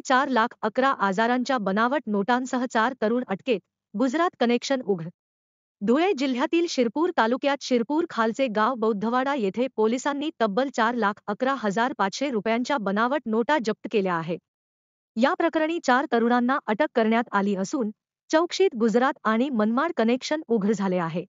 4,11,000च्या बनावट नोटांसह 4 तरुण अटकेत. गुजरात कनेक्शन उघड. धुळे जिल्ह्यातील शिरपूर तालुक्यात शिरपूर खालचे गाव बौद्धवाडा येथे पोलिसांनी तब्बल 4,11,500 रुपयांच्या बनावट नोटा जप्त केल्या आहेत. या प्रकरणी 4 तरुणांना अटक करण्यात आली असून चौकशीत गुजरात आणि मनमाड कनेक्शन उघड झाले आहे.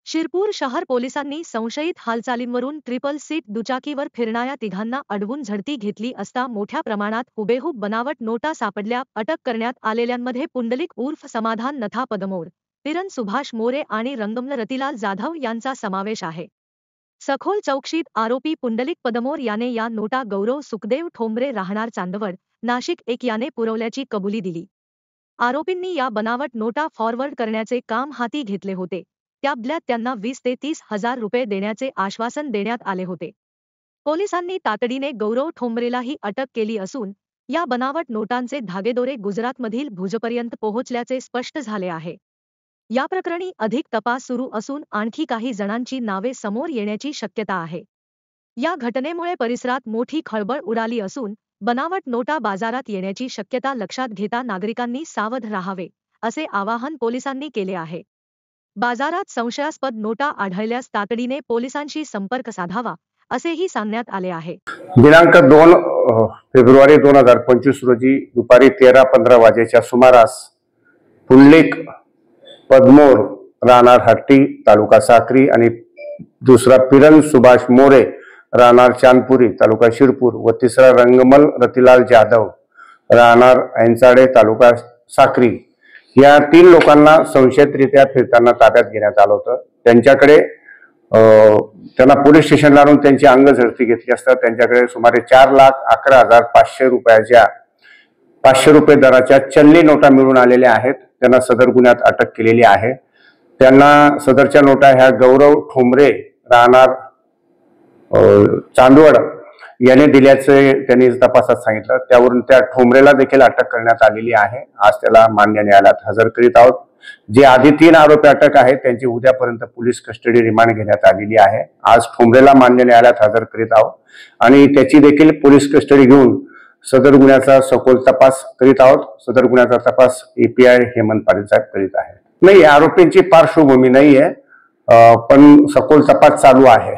शिरपूर शहर पोलिसांनी संशयित हालचालींवरून ट्रिपल सीट दुचाकीवर फिरणाऱ्या तिघांना अडवून झडती घेतली असता मोठ्या प्रमाणात हुबेहूब बनावट नोटा सापडल्या. अटक करण्यात आलेल्यांमध्ये पुंडलिक उर्फ समाधान नथा पदमोर, पिरन सुभाष मोरे आणि रंगमल रतिलाल जाधव यांचा समावेश आहे. सखोल चौकशीत आरोपी पुंडलिक पदमोर याने या नोटा गौरव सुखदेव ठोंबरे राहणार चांदवड, नाशिक 1 याने पुरवल्याची कबुली दिली. आरोपींनी या बनावट नोटा फॉरवर्ड करण्याचे काम हाती घेतले होते. त्या बदल्यात त्यांना 20 ते 30 हजार रुपये देण्याचे आश्वासन देण्यात आले होते. पोलिसांनी तातडीने गौरव ठोंबरेलाही अटक केली असून या बनावट नोटांचे धागेदोरे गुजरातमधील भुजपर्यंत पोहोचल्याचे स्पष्ट झाले आहे. या प्रकरणी अधिक तपास सुरू असून आणखी काही जणांची नावे समोर येण्याची शक्यता आहे. या घटनेमुळे परिसरात मोठी खळबळ उडाली असून बनावट नोटा बाजारात येण्याची शक्यता लक्षात घेता नागरिकांनी सावध राहावे, असे आवाहन पोलिसांनी केले आहे. बाजारात संशयास्पद नोटा आढळल्यास तातडीने पोलिसांशी संपर्क साधावा, असेही सांगण्यात आले आहे. दिनांक 2 फेब्रुवारी 2025 रोजी दुपारी 13:15 वाजेच्या सुमारास पुंडलिक पदमोर राहणार हट्टी तालुका साक्री आणि दुसरा पिरन सुभाष मोरे राहणार चांदपुरी तालुका शिरपूर व तिसरा रंगमल रतिलाल जाधव राहणार ऐंचाडे तालुका साक्री या 3 लोकांना संशयितरित्या फिरताना ताब्यात घेण्यात आलं होतं. त्यांच्याकडे त्यांना पोलीस स्टेशनला आणून त्यांची अंग झडती घेतली असता त्यांच्याकडे सुमारे 4,11,500 रुपयाच्या 500 रुपये दराच्या चलनी नोटा मिळून आलेल्या आहेत. त्यांना सदर गुन्ह्यात अटक केलेली आहे. त्यांना सदरच्या नोटा ह्या गौरव ठोंबरे राहणार चांदवड याने दिल्याचे त्यांनी तपासात सांगितलं. त्यावरून त्या ठोंबरेला देखील अटक करण्यात आलेली आहे. आज त्याला मान्य न्यायालयात हजर करीत आहोत. जे आधी 3 आरोपी अटक आहेत त्यांची उद्यापर्यंत पोलीस कस्टडी रिमांड घेण्यात आलेली आहे. आज ठोंबरेला मान्य न्यायालयात हजर करीत आहोत आणि त्याची देखील पोलीस कस्टडी घेऊन सदर गुन्ह्याचा सखोल तपास करीत आहोत. सदर गुन्ह्याचा तपास API हेमंत पाटील साहेब करीत आहेत. नाही, आरोपींची पार्श्वभूमी नाही आहे, पण सखोल तपास चालू आहे.